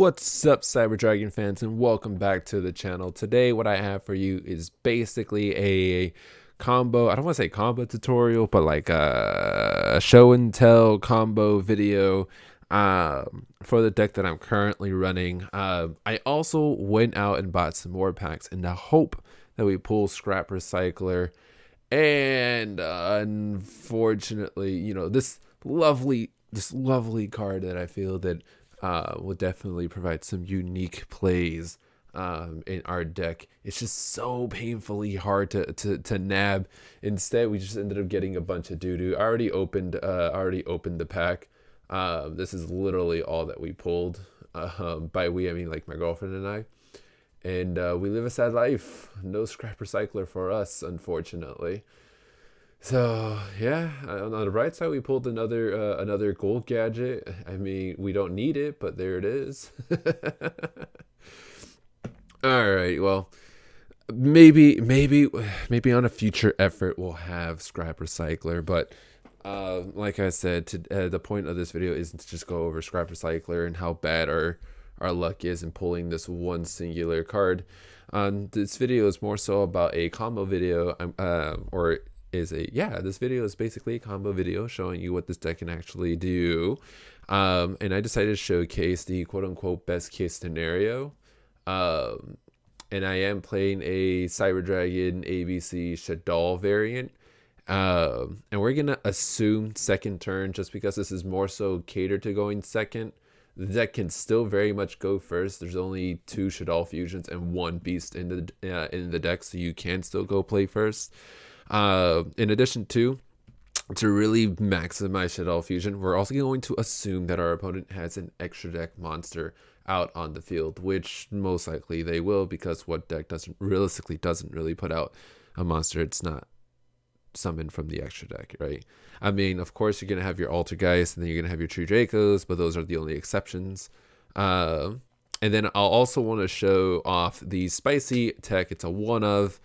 What's up, Cyber Dragon fans, and welcome back to the channel. Today, what I have for you is basically a combo. I don't want to say combo tutorial, but like a show and tell combo video for the deck that I'm currently running. I also went out and bought some more packs in the hope that we pull Scrap Recycler. And unfortunately, this lovely card that I feel that will definitely provide some unique plays in our deck. It's just so painfully hard to nab. Instead, we just ended up getting a bunch of doo-doo. I already opened the pack. This is literally all that we pulled. By we, I mean like my girlfriend and I. And we live a sad life. No Scrap Recycler for us, unfortunately. So yeah, on the bright side, we pulled another gold gadget. I mean, we don't need it, but there it is. All right, well, maybe on a future effort we'll have Scrap Recycler, but like I said, the point of this video isn't to just go over Scrap Recycler and how bad our luck is in pulling this one singular card. This video is more so about a combo video, this video is basically a combo video showing you what this deck can actually do. And I decided to showcase the quote-unquote best case scenario. And I am playing a Cyber Dragon ABC Shaddoll variant. And we're gonna assume second turn just because this is more so catered to going second. The deck can still very much go first. There's only 2 Shaddoll fusions and 1 beast in the deck, so you can still go play first. In addition to really maximize Shaddoll fusion, we're also going to assume that our opponent has an extra deck monster out on the field, which most likely they will, because what deck doesn't really put out a monster it's not summoned from the extra deck, right? I mean, of course, you're going to have your Altergeist, and then you're going to have your True Dracos, but those are the only exceptions. And then I'll also want to show off the spicy tech. It's a one of.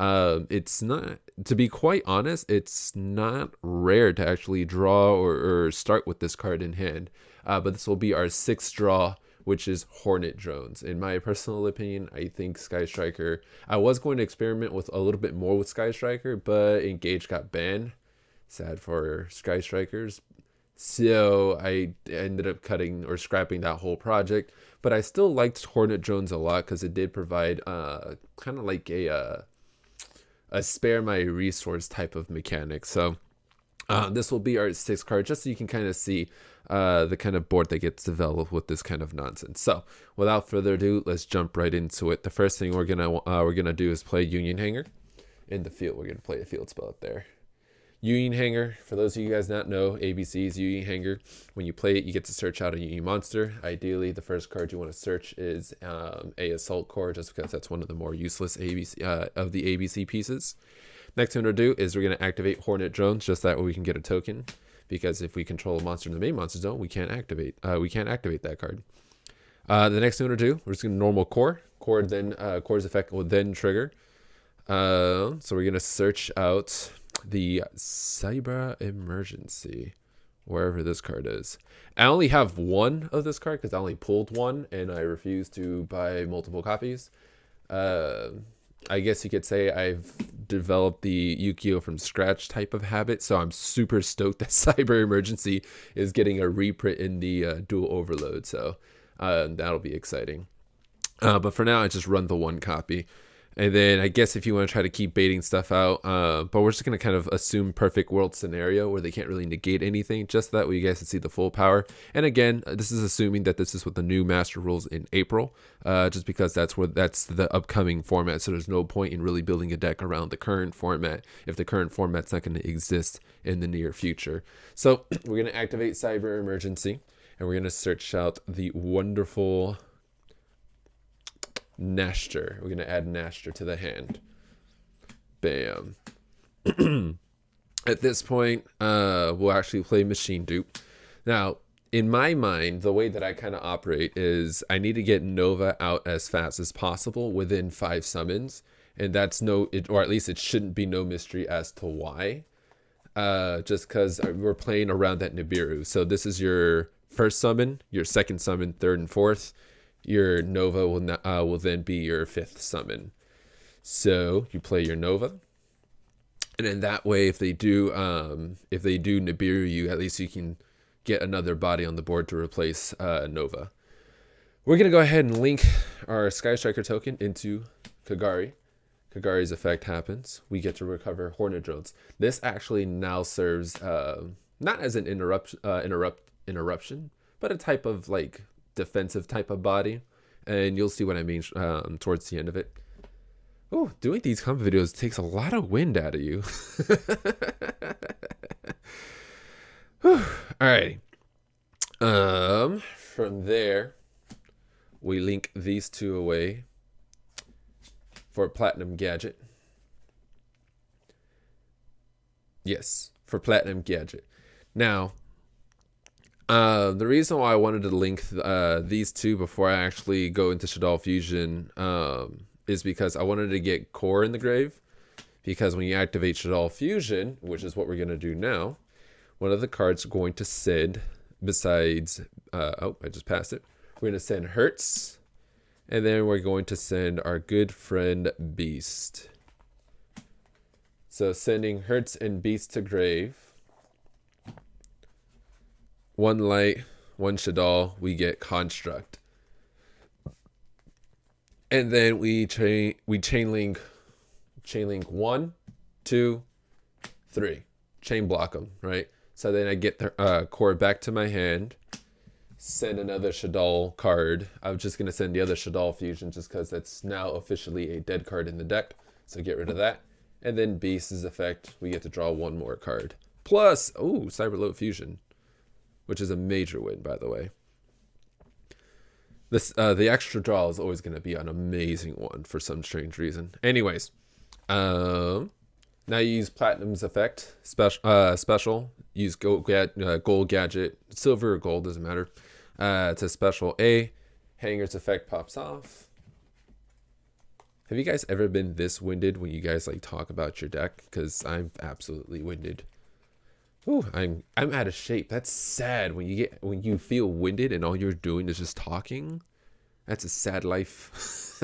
It's not, to be quite honest, it's not rare to actually draw or start with this card in hand. But this will be our 6th draw, which is Hornet Drones. In my personal opinion, I think Sky Striker, I was going to experiment with a little bit more with Sky Striker, but Engage got banned. Sad for Sky Strikers. So I ended up cutting or scrapping that whole project. But I still liked Hornet Drones a lot because it did provide kind of like a spare my resource type of mechanic. So this will be our 6th card, just so you can kind of see the kind of board that gets developed with this kind of nonsense. So without further ado, let's jump right into it. The first thing we're gonna do is play Union Hanger in the field. We're gonna play a field spell up there. Union Hanger, for those of you guys not know, ABC's Union Hanger. When you play it, you get to search out a Union monster. Ideally, the first card you want to search is a Assault Core, just because that's one of the more useless ABC of the ABC pieces. Next thing we're going to do is we're going to activate Hornet Drones, just that way we can get a token. Because if we control a monster in the main monster zone, we can't activate that card. The next thing we're going to do, we're just going to normal Core. Core's effect will then trigger. So we're going to search out the Cyber Emergency, wherever this card is. I only have 1 of this card because I only pulled 1 and I refuse to buy multiple copies. I guess you could say I've developed the Yu-Gi-Oh from scratch type of habit, so I'm super stoked that Cyber Emergency is getting a reprint in the Dual Overload, so that'll be exciting. But for now, I just run the 1 copy. And then I guess if you want to try to keep baiting stuff out, but we're just going to kind of assume perfect world scenario where they can't really negate anything, just that way you guys can see the full power. And again, this is assuming that this is with the new master rules in April, just because that's the upcoming format. So there's no point in really building a deck around the current format if the current format's not going to exist in the near future. So we're going to activate Cyber Emergency, and we're going to search out the wonderful Nashter. We're going to add Nashter to the hand. Bam. At this point, we'll actually play Machine Dupe. Now, in my mind, the way that I kind of operate is I need to get Nova out as fast as possible within 5 summons. And that's or at least it shouldn't be no mystery as to why. Just because we're playing around that Nibiru. So this is your first summon, your second summon, third and fourth. your Nova will then be your 5th summon. So you play your Nova, and in that way, if they do Nibiru you, at least you can get another body on the board to replace Nova. We're gonna go ahead and link our Sky Striker token into Kagari. Kagari's effect happens. We get to recover Hornet drones. This actually now serves not as an interruption, but a type of like defensive type of body, and you'll see what I mean towards the end of it. Oh, doing these combo videos takes a lot of wind out of you. Alrighty. From there, we link these two away for Platinum Gadget. Yes, for Platinum Gadget. Now, the reason why I wanted to link these two before I actually go into Shaddoll Fusion is because I wanted to get Core in the grave. Because when you activate Shaddoll Fusion, which is what we're going to do now, one of the cards we're going to send, besides, oh, I just passed it. We're going to send Hertz, and then we're going to send our good friend Beast. So sending Hertz and Beast to grave. 1 light, 1 Shaddoll, we get Construct. And then we chain link 1, 2, 3. Chain block them, right? So then I get the core back to my hand. Send another Shaddoll card. I was just going to send the other Shaddoll Fusion just because that's now officially a dead card in the deck. So get rid of that. And then Beast's effect, we get to draw 1 more card. Plus, oh, Cyberload Fusion, which is a major win, by the way. This the extra draw is always going to be an amazing one for some strange reason. Anyways, now you use Platinum's effect, special. Use gold gadget, silver or gold, doesn't matter. To special A, Hanger's effect pops off. Have you guys ever been this winded when you guys like talk about your deck? Because I'm absolutely winded. Ooh, I'm out of shape. That's sad when you feel winded and all you're doing is just talking. That's a sad life.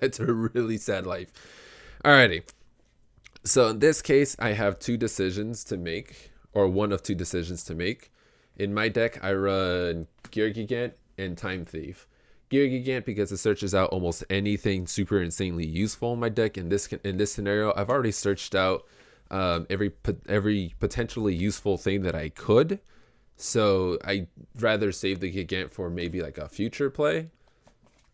That's a really sad life. Alrighty. So in this case, I have 2 decisions to make, or one of 2 decisions to make. In my deck, I run Gear Gigant and Time Thief. Gear Gigant because it searches out almost anything super insanely useful in my deck. In this scenario, I've already searched out every potentially useful thing that I could. So I'd rather save the Gigant for maybe like a future play.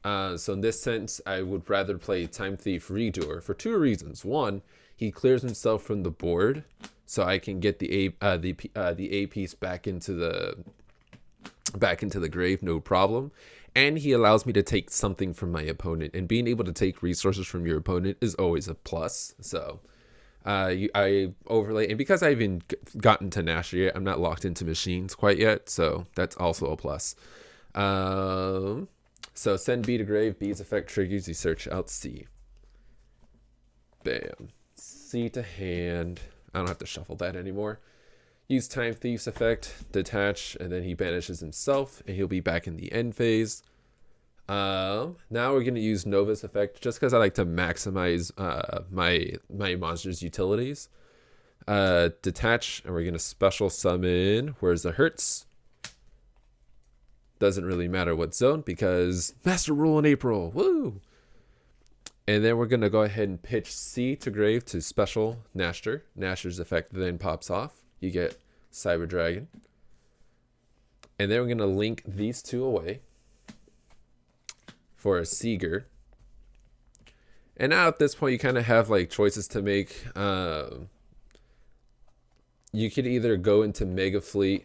So in this sense, I would rather play Time Thief Redoer for 2 reasons. One, he clears himself from the board, so I can get the A piece back into the grave, no problem. And he allows me to take something from my opponent, and being able to take resources from your opponent is always a plus. So I overlay, and because I haven't gotten to Nasher yet, I'm not locked into machines quite yet, so that's also a plus. So send B to grave. B's effect triggers. You search out C. Bam. C to hand. I don't have to shuffle that anymore. Use Time Thief's effect. Detach, and then he banishes himself, and he'll be back in the end phase. Now we're going to use Nova's effect just because I like to maximize my monster's utilities. Detach, and we're going to special summon. Where's the Hertz? Doesn't really matter what zone because Master Rule in April. Woo! And then we're going to go ahead and pitch C to grave to special Nasher. Nasher's effect then pops off. You get Cyber Dragon. And then we're going to link these 2 away for a Seeger. And now at this point, you kind of have like choices to make. You could either go into Mega Fleet.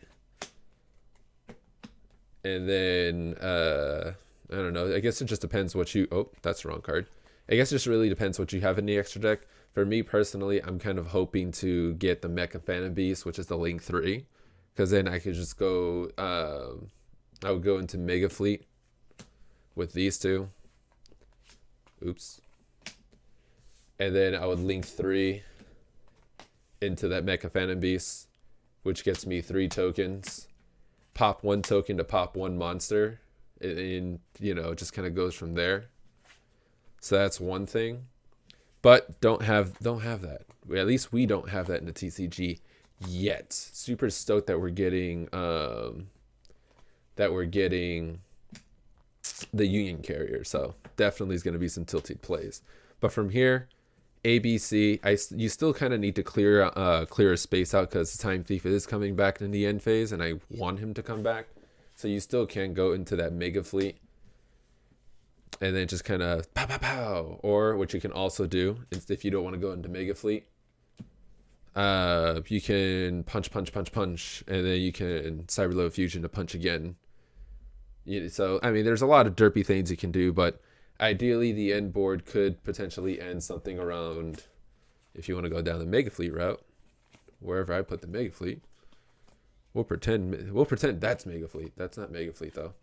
And then, I don't know. I guess it just depends what you... Oh, that's the wrong card. I guess it just really depends what you have in the extra deck. For me, personally, I'm kind of hoping to get the Mecha Phantom Beast, which is the Link 3. Because then I could just go... I would go into Mega Fleet with these 2. Oops. And then I would Link 3 into that Mecha Phantom Beast, which gets me 3 tokens. Pop 1 token to pop 1 monster, and you know, it just kind of goes from there. So that's one thing. But don't have that. At least we don't have that in the TCG yet. Super stoked that we're getting the Union Carrier. So definitely is going to be some tilted plays. But from here, ABC, you still kind of need to clear a space out because the Time Thief is coming back in the end phase, and I want him to come back. So you still can go into that Mega Fleet. And then just kind of pow, pow, pow. Or what you can also do, if you don't want to go into Mega Fleet, you can punch, and then you can Cyberload Fusion to punch again. So, I mean, there's a lot of derpy things you can do, but ideally the end board could potentially end something around, if you want to go down the Mega Fleet route, wherever I put the Mega Fleet. We'll pretend that's Mega Fleet. That's not Mega Fleet, though.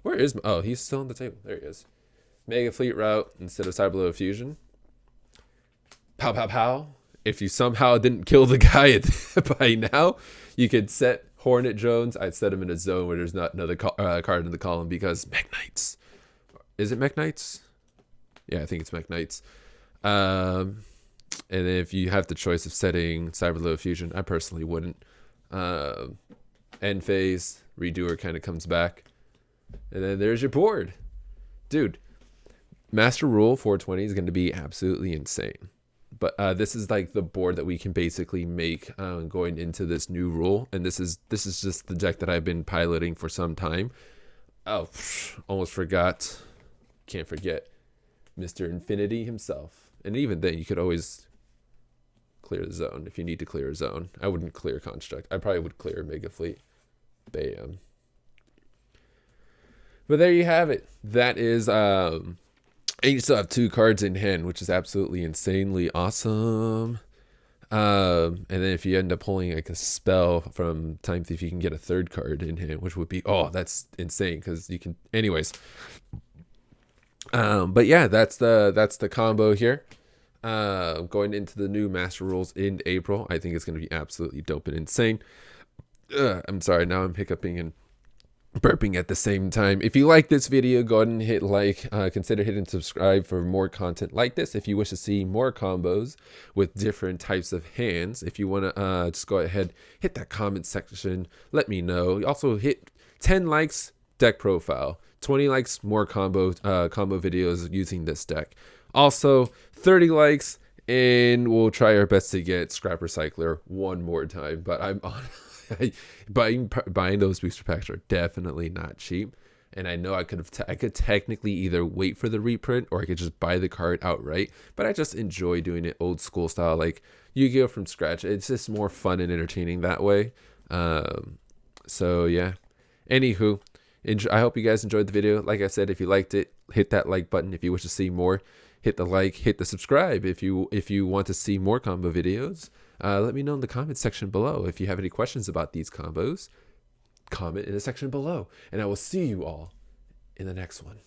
Where is... Oh, he's still on the table. There he is. Mega Fleet route instead of Cyberload Fusion. Pow, pow, pow. If you somehow didn't kill the guy by now, you could set Hornet Drones. I'd set him in a zone where there's not another card in the column because Mech Knights. Is it Mech Knights? Yeah, I think it's Mech Knights. And then if you have the choice of setting Cyberload Fusion, I personally wouldn't. End phase, Redoer kind of comes back. And then there's your board. Dude, Master Rule 420 is going to be absolutely insane. But this is like the board that we can basically make going into this new rule. And this is just the deck that I've been piloting for some time. Oh, almost forgot. Can't forget Mr. Infinity himself. And even then, you could always clear the zone if you need to clear a zone. I wouldn't clear Construct. I probably would clear Mega Fleet. Bam. But there you have it. That is... and you still have 2 cards in hand, which is absolutely insanely awesome. And then if you end up pulling like a spell from Time Thief, you can get a 3rd card in hand, which would be... Oh, that's insane because you can... Anyways. But yeah, that's the combo here. Going into the new Master Rules in April. I think it's going to be absolutely dope and insane. I'm sorry, now I'm hiccuping and burping at the same time. If you like this video, go ahead and hit like. Consider hitting subscribe for more content like this. If you wish to see more combos with different types of hands, if you want to just go ahead, hit that comment section. Let me know. Also hit 10 likes, deck profile. 20 likes, more combo videos using this deck. Also 30 likes, and we'll try our best to get Scrap Recycler one more time. But I'm on. Buying those booster packs are definitely not cheap, and I know I could technically either wait for the reprint or I could just buy the card outright, but I just enjoy doing it old school style, like Yu-Gi-Oh from scratch. It's just more fun and entertaining that way. So yeah, anywho, I hope you guys enjoyed the video. Like I said, if you liked it, hit that like button. If you wish to see more, hit the like, hit the subscribe. If you want to see more combo videos, let me know in the comment section below. If you have any questions about these combos, comment in the section below. And I will see you all in the next one.